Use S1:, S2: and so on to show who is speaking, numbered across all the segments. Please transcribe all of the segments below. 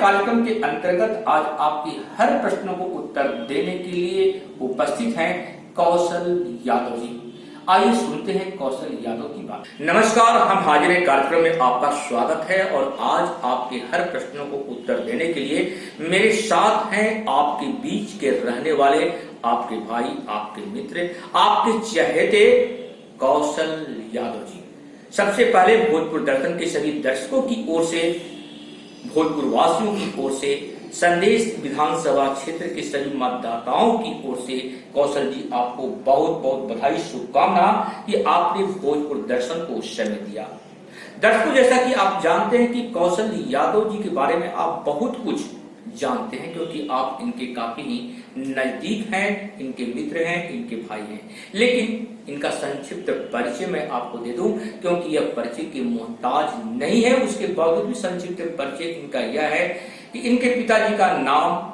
S1: कार्यक्रम के अंतर्गत आज आपकी हर प्रश्नों को उत्तर देने के लिए उपस्थित हैं कौशल यादव जी। आइए सुनते हैं कौशल यादव की बात। नमस्कार, हम हाजिर हैं कार्यक्रम में, आपका स्वागत है। और आज आपके हर प्रश्नों को उत्तर देने के लिए मेरे साथ हैं आपके बीच के रहने वाले आपके भाई, आपके मित्र, आपके चहेते कौशल यादव जी। सबसे पहले भोजपुर दर्शन के सभी दर्शकों की ओर से, भोजपुर वासियों की ओर से, संदेश विधानसभा क्षेत्र के सभी मतदाताओं की ओर से कौशल जी आपको बहुत बहुत बधाई, शुभकामना कि आपने भोजपुर दर्शन को समय दिया। दर्शकों, जैसा कि आप जानते हैं कि कौशल यादव जी के बारे में आप बहुत कुछ जानते हैं, क्योंकि आप इनके काफी ही नजदीक हैं, इनके मित्र हैं, इनके भाई हैं। लेकिन इनका संक्षिप्त परिचय मैं आपको दे दूं, क्योंकि यह परिचय के मोहताज नहीं है। उसके बावजूद भी संक्षिप्त परिचय इनका यह है कि इनके पिताजी का नाम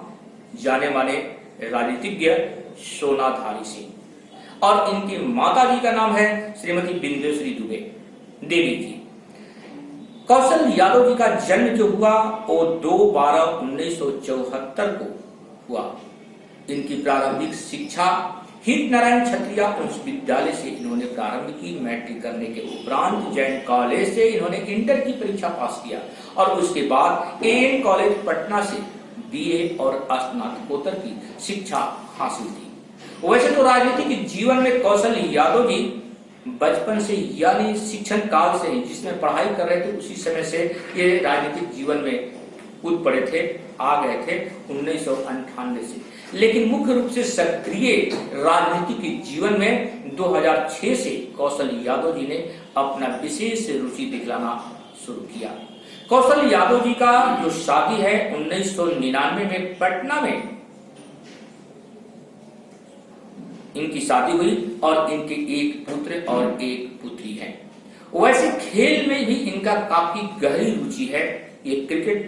S1: जाने माने राजनीतिज्ञ सोनाधारी सिंह और इनकी माताजी का नाम है श्रीमती बिंदेश्वरी दुबे देवी जी। कौशल यादव जी का जन्म जो हुआ वो 2/12/1974 को हुआ। इनकी प्रारंभिक शिक्षा हित नारायण क्षत्रिय उच्च विद्यालय से इन्होंने प्रारंभ की। मैट्रिक करने के उपरांत जैन कॉलेज से इन्होंने इंटर की परीक्षा पास किया और उसके बाद एएन कॉलेज पटना से बीए और स्नातकोत्तर की शिक्षा हासिल की। वैसे तो राजनीतिक जीवन में कौशल यादव जी बचपन से यानी शिक्षण काल से, जिसमें पढ़ाई कर रहे थे उसी समय से ये राजनीतिक जीवन में कूद पड़े थे, आ गए थे 1998 से। लेकिन मुख्य रूप से सक्रिय राजनीतिक जीवन में 2006 से कौशल यादव जी ने अपना विशेष रुचि दिखलाना शुरू किया। कौशल यादव जी का जो शादी है 1999 में पटना में इनकी शादी हुई और इनके एक पुत्र और एक पुत्री है। वैसे खेल में भी इनका काफी गहरी रुचि है। ये क्रिकेट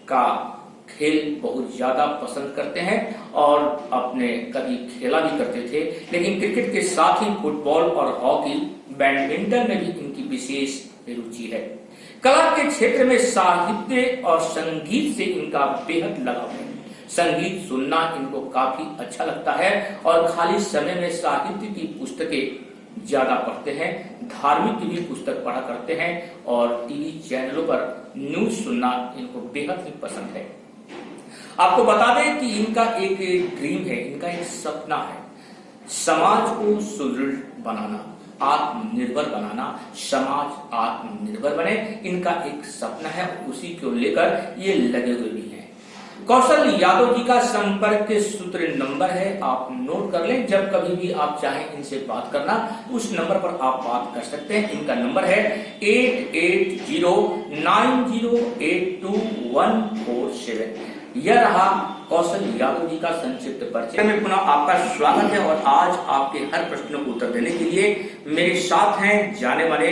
S1: का खेल बहुत ज्यादा पसंद करते हैं और अपने कभी खेला भी करते थे। लेकिन क्रिकेट के साथ ही फुटबॉल और हॉकी, बैडमिंटन में भी इनकी विशेष रुचि है। कला के क्षेत्र में साहित्य और संगीत से इनका बेहद लगाव है। संगीत सुनना इनको काफी अच्छा लगता है और खाली समय में साहित्य की पुस्तकें ज्यादा पढ़ते हैं, धार्मिक भी पुस्तक पढ़ा करते हैं और टीवी चैनलों पर न्यूज सुनना इनको बेहद ही पसंद है। आपको बता दें कि इनका एक ड्रीम है, इनका एक सपना है, समाज को सुदृढ़ बनाना, आत्मनिर्भर बनाना, समाज आत्मनिर्भर बने, इनका एक सपना है। उसी को लेकर ये लगे हुए भी हैं। कौशल यादव जी का संपर्क सूत्र नंबर है, आप नोट कर लें। जब कभी भी आप चाहें इनसे बात करना, उस नंबर पर आप बात कर सकते हैं। इनका नंबर है 8809082147। यह रहा कौशल यादव जी का संक्षिप्त परिचय। में पुनः आपका स्वागत है और आज आपके हर प्रश्नों को उत्तर देने के लिए मेरे साथ हैं जाने माने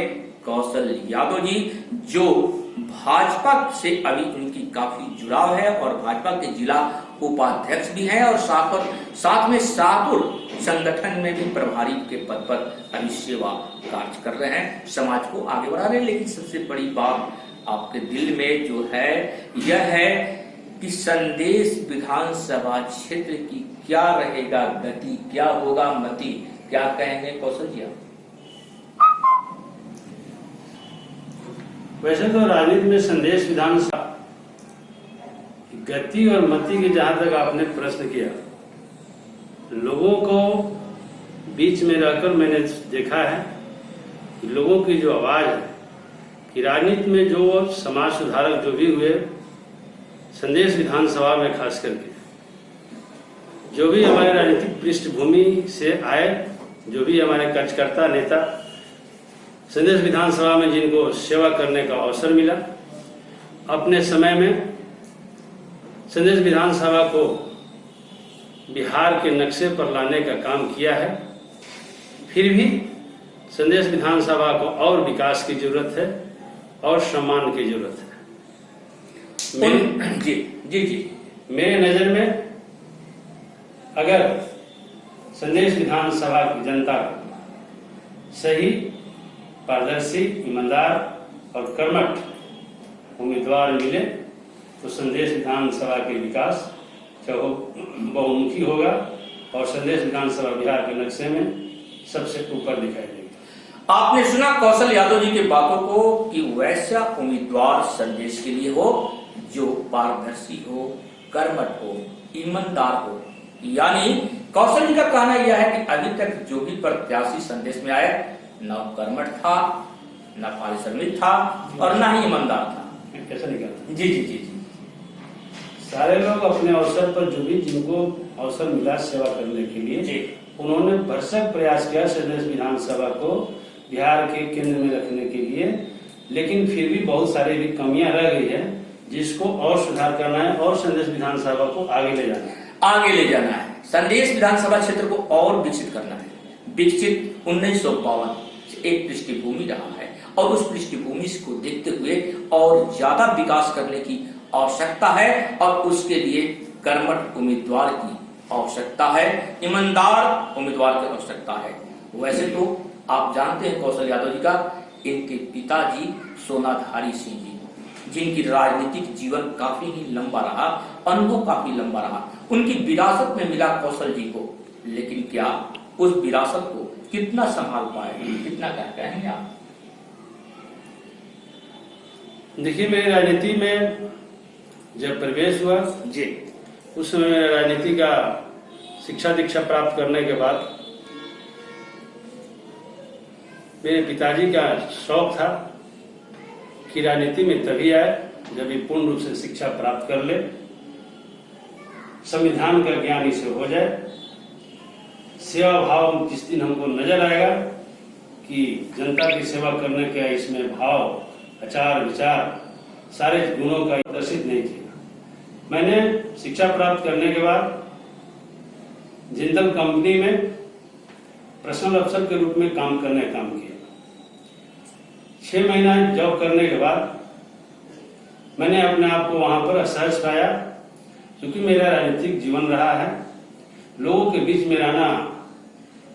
S1: कौशल यादव जी, जो भाजपा से अभी उनकी काफी जुड़ाव है और भाजपा के जिला उपाध्यक्ष भी हैं और साथ में शाहपुर संगठन में भी प्रभारी के पद पर अभी सेवा कार्य कर रहे हैं, समाज को आगे बढ़ा रहे हैं। लेकिन सबसे बड़ी बात आपके दिल में जो है यह है कि संदेश विधानसभा क्षेत्र की क्या रहेगा गति, क्या होगा मति, क्या कहेंगे कौशल जी?
S2: वैसे तो राजनीति में संदेश विधानसभा गति और मति की जहां तक आपने प्रश्न किया, लोगों को बीच में रहकर मैंने देखा है कि लोगों की जो आवाज है कि राजनीति में जो समाज सुधारक जो भी हुए, संदेश विधानसभा में खास करके जो भी हमारे राजनीतिक पृष्ठभूमि से आए, जो भी हमारे कार्यकर्ता नेता, संदेश विधानसभा में जिनको सेवा करने का अवसर मिला, अपने समय में संदेश विधानसभा को बिहार के नक्शे पर लाने का काम किया है। फिर भी संदेश विधानसभा को और विकास की जरूरत है और सम्मान की जरूरत है। मेरे नजर में अगर संदेश विधानसभा की जनता को सही, पारदर्शी, ईमानदार और कर्मठ उम्मीदवार मिले तो संदेश विधानसभा के विकास बहुमुखी होगा और संदेश विधानसभा बिहार के नक्शे में सबसे ऊपर दिखाई देगी।
S1: आपने सुना कौशल यादव जी की बातों को कि वैसा उम्मीदवार संदेश के लिए हो जो पारदर्शी हो, कर्मठ हो, ईमानदार हो। यानी कौशल जी का कहना यह है कि अभी तक जो भी प्रत्याशी संदेश में आए न कर्मठ था, न पारिश्रमिक था और न ही ईमानदार था।
S2: कैसा निकला?
S1: जी जी जी जी।
S2: सारे लोग अपने अवसर पर जो भी जिनको अवसर मिला सेवा करने के लिए
S1: जी।
S2: उन्होंने भरसक प्रयास किया संदेश विधानसभा को बिहार के केंद्र में रखने के लिए, लेकिन फिर भी बहुत सारी भी कमियां रह गई है जिसको और सुधार करना है और संदेश विधानसभा को आगे ले जाना है।
S1: आगे ले जाना है, संदेश विधानसभा क्षेत्र को और विकसित करना है। विकसित 1952 से एक पृष्ठभूमि रहा है और उस पृष्ठभूमि को देखते हुए और ज्यादा विकास करने की आवश्यकता है और उसके लिए कर्मठ उम्मीदवार की आवश्यकता है, ईमानदार उम्मीदवार की आवश्यकता है। वैसे तो आप जानते हैं कौशल यादव जी का, इनके पिताजी सोनाधारी सिंह जी, जिनकी राजनीतिक जीवन काफी ही लंबा रहा, अनुभव काफी लंबा रहा, उनकी विरासत में मिला कौशल जी को, लेकिन क्या उस विरासत को कितना संभाल पाए, कितना क्या कहेंगे आप?
S2: देखिए, मेरी राजनीति में जब प्रवेश हुआ
S1: जी,
S2: उस समय राजनीति का शिक्षा दीक्षा प्राप्त करने के बाद मेरे पिताजी का शौक था कि राजनीति में तभी आए जब ये पूर्ण रूप से शिक्षा प्राप्त कर ले, संविधान का ज्ञान इसे हो जाए, सेवा भाव जिस दिन हमको नजर आएगा कि जनता की सेवा करने का इसमें भाव, आचार विचार सारे गुणों का प्रदर्शित नहीं किया। मैंने शिक्षा प्राप्त करने के बाद जिंदल कंपनी में पर्सनल अफसर के रूप में काम किया। 6 महीना जॉब करने के बाद मैंने अपने आप को वहां पर असहज पाया, क्योंकि मेरा राजनीतिक जीवन रहा है, लोगों के बीच में रहना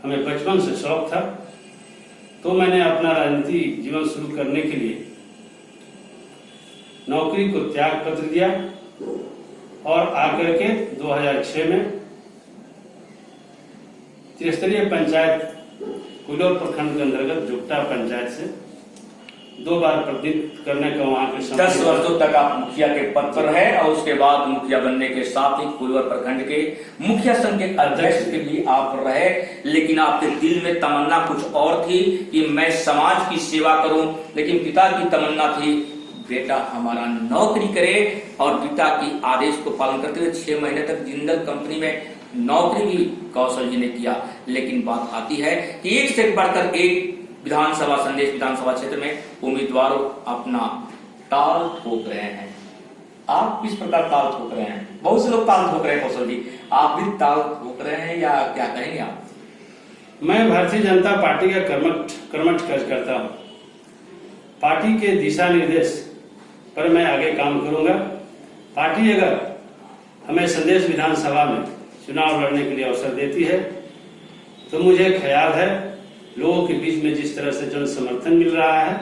S2: हमें बचपन से शौक था। तो मैंने अपना राजनीतिक जीवन शुरू करने के लिए नौकरी को त्याग पत्र दिया और आकर के 2006 में त्रिस्तरीय पंचायत कुलौर प्रखंड के अंतर्गत जुगटा पंचायत से 2 बार प्रतिनिधित्व करने का वहां के
S1: 10 वर्षों तक आप मुखिया के पद पर है और उसके बाद मुखिया बनने के साथ ही कुलवर प्रखंड के मुखिया संघ के अध्यक्ष के लिए आप रहे, लेकिन आपके दिल में तमन्ना कुछ और थी कि मैं समाज की सेवा करूं, लेकिन पिता की तमन्ना थी बेटा हमारा नौकरी करे और पिता की आदेश को पालन करते हुए 6 महीने तक जिंदल कंपनी में नौकरी भी कौशल जी ने किया। लेकिन बात आती है कि एक से बढ़कर एक विधानसभा संदेश विधानसभा क्षेत्र में उम्मीदवार अपना ताल ठोक रहे हैं। आप किस प्रकार ताल ठोक रहे हैं? बहुत से लोग ताल ठोक रहे हैं कौशल जी, आप भी ताल ठोक रहे हैं या क्या कहेंगे आप?
S2: मैं भारतीय जनता पार्टी का कर्मठ कार्यकर्ता हूँ। पार्टी के दिशा निर्देश पर मैं आगे काम करूंगा। पार्टी अगर हमें संदेश विधानसभा में चुनाव लड़ने के लिए अवसर देती है तो मुझे ख्याल है लोगों के बीच में जिस तरह से जन समर्थन मिल रहा है,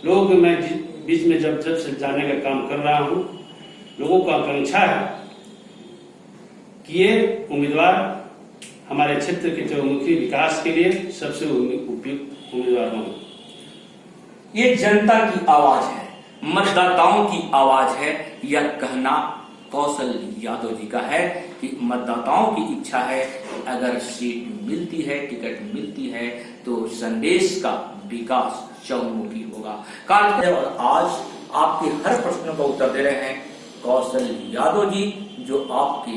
S2: लोगों के मैं बीच में जब से जाने का काम कर रहा हूं, लोगों को आकांक्षा है कि ये उम्मीदवार हमारे क्षेत्र के चहुमुखी विकास के लिए सबसे उपयुक्त उम्मीदवार होंगे।
S1: ये जनता की आवाज है, मतदाताओं की आवाज है। यह कहना कौशल यादव जी का है कि मतदाताओं की इच्छा है अगर सीट मिलती है, टिकट मिलती है तो संदेश का विकास चहुमुखी होगा। और आज आपके हर प्रश्नों का उत्तर दे रहे हैं कौशल यादव जी, जो आपके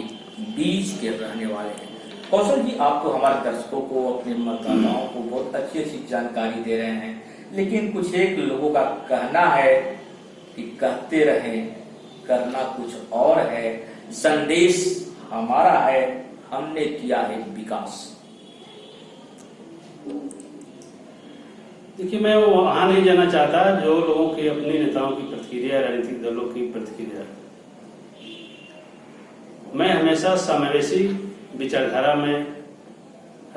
S1: बीच के रहने वाले हैं। कौशल जी, आप तो हमारे दर्शकों को, अपने मतदाताओं को बहुत अच्छी जानकारी दे रहे हैं, लेकिन कुछ एक लोगों का कहना है कि कहते रहें, करना कुछ और है, संदेश हमारा है, हमने किया है विकास।
S2: देखिए, मैं वहां नहीं जाना चाहता जो लोगों के अपने नेताओं की प्रतिक्रिया, राजनीतिक दलों की प्रतिक्रिया। मैं हमेशा समावेशी विचारधारा में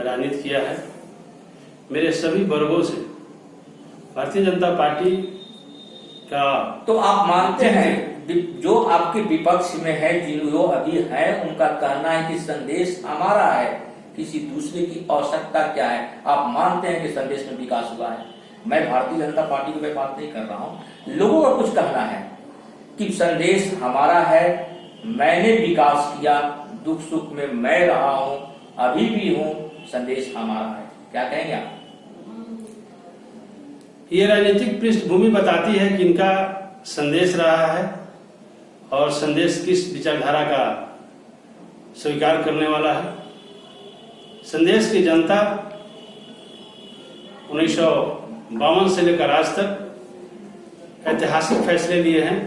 S2: राजनीति किया है। मेरे सभी वर्गों से भारतीय जनता पार्टी का
S1: तो आप मानते हैं जो आपके विपक्ष में है, जिन जो अभी है, उनका कहना है कि संदेश हमारा है, किसी दूसरे की आवश्यकता क्या है। आप मानते हैं कि संदेश में विकास हुआ है। मैं भारतीय जनता पार्टी की बात नहीं कर रहा हूं, लोगों का कुछ कहना है कि संदेश हमारा है, मैंने विकास किया, दुख सुख में मैं रहा हूं, अभी भी हूं, संदेश हमारा है। क्या कहेंगे आप?
S2: ये राजनीतिक पृष्ठभूमि बताती है कि इनका संदेश रहा है और संदेश किस विचारधारा का स्वीकार करने वाला है। संदेश की जनता 1952 से लेकर आज तक ऐतिहासिक फैसले लिए हैं।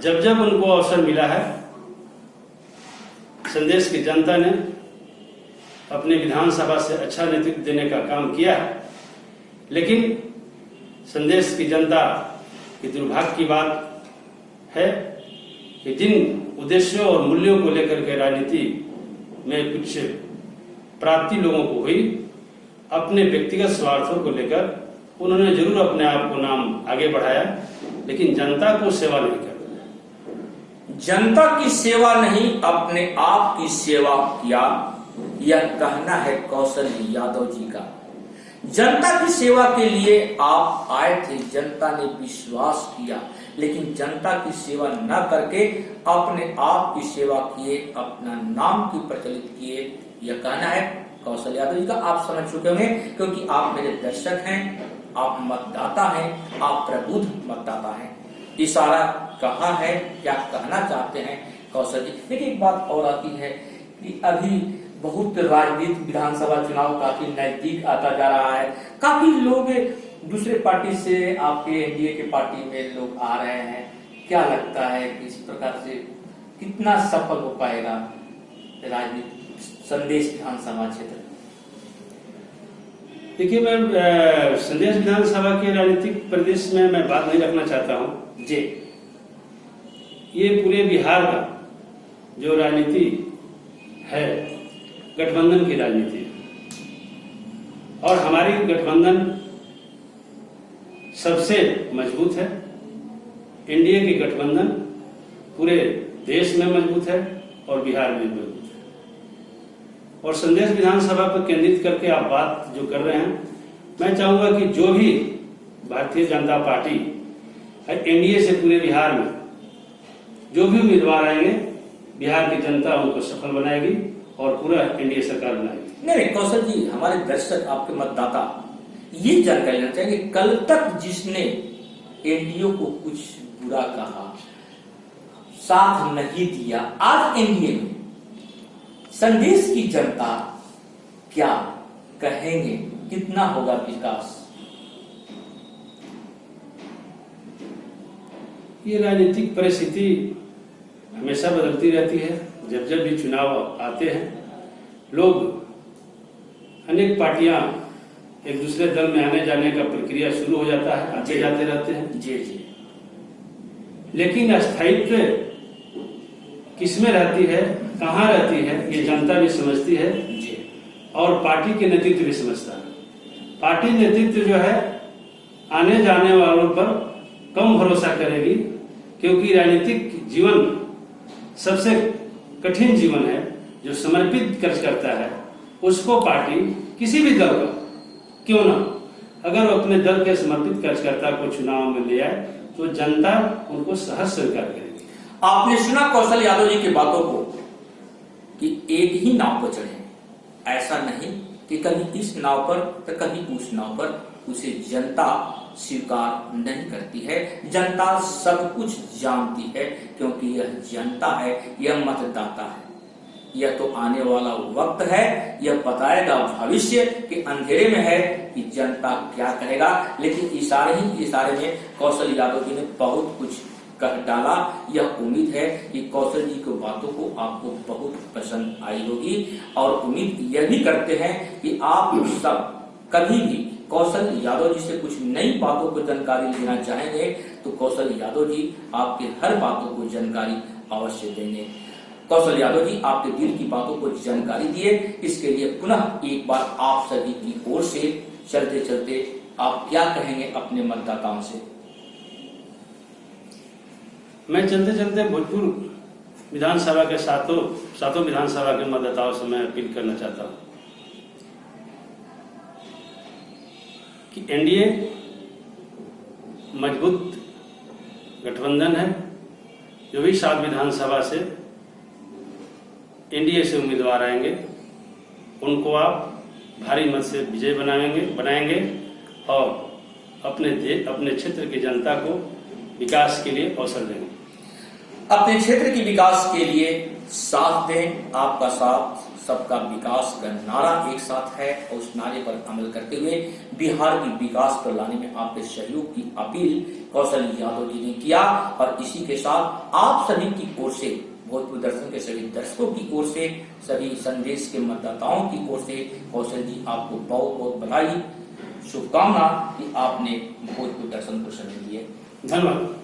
S2: जब जब उनको अवसर मिला है, संदेश की जनता ने अपने विधानसभा से अच्छा नेतृत्व देने का काम किया है। लेकिन संदेश की जनता की दुर्भाग्य की बात है कि जिन उद्देश्यों और मूल्यों को लेकर के राजनीति में कुछ प्राप्ति लोगों को हुई, अपने व्यक्तिगत स्वार्थों को लेकर उन्होंने जरूर अपने आप को नाम आगे बढ़ाया, लेकिन जनता को सेवा नहीं कर।
S1: जनता की सेवा नहीं, अपने आप की सेवा किया, यह कहना है कौशल यादव जी का। जनता की सेवा के लिए आप आए थे, जनता ने विश्वास किया, लेकिन जनता की सेवा न करके अपने आप की सेवा किए, अपना नाम की प्रचलित किए, यह कहना है कौशल यादव जी का। आप समझ चुके होंगे क्योंकि आप मेरे दर्शक हैं, आप मतदाता हैं, आप प्रबुद्ध मतदाता हैं। इशारा कहाँ है, क्या कहना चाहते हैं कौशल जी। लेकिन एक बात और आती है कि अभी बहुत राजनीतिक विधानसभा चुनाव काफी नजदीक आता जा रहा है, काफी लोग दूसरे पार्टी से आपके एनडीए के पार्टी में लोग आ रहे हैं। क्या लगता है कि इस प्रकार से कितना सफल हो पाएगा राजनीतिक संदेश विधानसभा क्षेत्र?
S2: देखिए, मैं संदेश विधानसभा के राजनीतिक प्रदेश में मैं बात नहीं रखना चाहता हूँ
S1: जी।
S2: ये पूरे बिहार का जो राजनीति है, गठबंधन की राजनीति है और हमारी गठबंधन सबसे मजबूत है। एनडीए की गठबंधन पूरे देश में मजबूत है और बिहार में मजबूत है। और संदेश विधानसभा पर केंद्रित करके आप बात जो कर रहे हैं, मैं चाहूंगा कि जो भी भारतीय जनता पार्टी एनडीए से पूरे बिहार में जो भी उम्मीदवार आएंगे, बिहार की जनता उनको सफल बनाएगी और पूरा एनडीए सरकार बनाएगी।
S1: नहीं कौशल जी, हमारे दर्शक, आपके मतदाता ये जानकारी लेना चाहेंगे, कल तक जिसने एनडीए को कुछ बुरा कहा, साथ नहीं दिया, आज एनडीए में संदेश की जनता क्या कहेंगे, कितना होगा विकास?
S2: ये राजनीतिक परिस्थिति हमेशा बदलती रहती है। जब जब भी चुनाव आते हैं, लोग अनेक पार्टियां एक दूसरे दल में आने जाने का प्रक्रिया शुरू हो जाता है, आते जाते रहते हैं।
S1: जी जी।
S2: लेकिन स्थायित्व किसमें रहती है, कहाँ रहती है, ये जनता भी समझती है
S1: जी, और
S2: पार्टी के नेतृत्व भी समझता है। पार्टी नेतृत्व जो है आने जाने वालों पर कम भरोसा करेगी, क्योंकि राजनीतिक जीवन सबसे कठिन जीवन है। जो समर्पित खर्च करता है उसको पार्टी किसी भी दल का क्यों ना, अगर वो अपने दल के समर्पित खर्चकर्ता को चुनाव में ले आए तो जनता उनको सहज स्वीकार करेगी।
S1: आपने सुना कौशल यादव जी की बातों को कि एक ही नाव पर चढ़े, ऐसा नहीं कि कभी इस नाव पर तो कभी उस नाव पर, उसे जनता स्वीकार नहीं करती है। जनता सब कुछ जानती है, क्योंकि यह जनता है, यह मतदाता है। यह तो आने वाला वक्त है, यह बताएगा भविष्य कि अंधेरे में है कि जनता क्या करेगा। लेकिन इशारे ही इशारे में कौशल यादव जी ने बहुत कुछ कह डाला। यह उम्मीद है कि कौशल जी की बातों को आपको बहुत पसंद आई होगी, और उम्मीद यह भी करते हैं कि आप सब कभी भी कौशल यादव जी से कुछ नई बातों को जानकारी लेना चाहेंगे तो कौशल यादव जी आपके हर बातों को जानकारी अवश्य देंगे। कौशल यादव जी आपके दिल की बातों को जानकारी दिए, इसके लिए पुनः एक बार आप सभी की ओर से चलते चलते आप क्या कहेंगे अपने मतदाताओं से?
S2: मैं चलते चलते भोजपुर विधानसभा के सातों विधानसभा के मतदाताओं से मैं अपील करना चाहता हूं कि एनडीए मजबूत गठबंधन है। जो भी 7 विधानसभा से एनडीए से उम्मीदवार आएंगे उनको आप भारी मत से विजय बनाएंगे और अपने क्षेत्र की जनता को विकास के लिए अवसर देंगे।
S1: अपने क्षेत्र के विकास के लिए साथ दें। आपका साथ सबका विकास का नारा एक साथ है और उस नारे पर अमल करते हुए बिहार की विकास पर लाने में आपके सहयोग की अपील कौशल यादव जी ने किया। और इसी के साथ आप सभी की ओर से, भोजपुर दर्शन के सभी दर्शकों की ओर से, सभी संदेश के मतदाताओं की ओर से कौशल जी आपको बहुत बहुत बधाई, शुभकामना कि आपने भोजपुर दर्शन को समय दिए।
S2: धन्यवाद।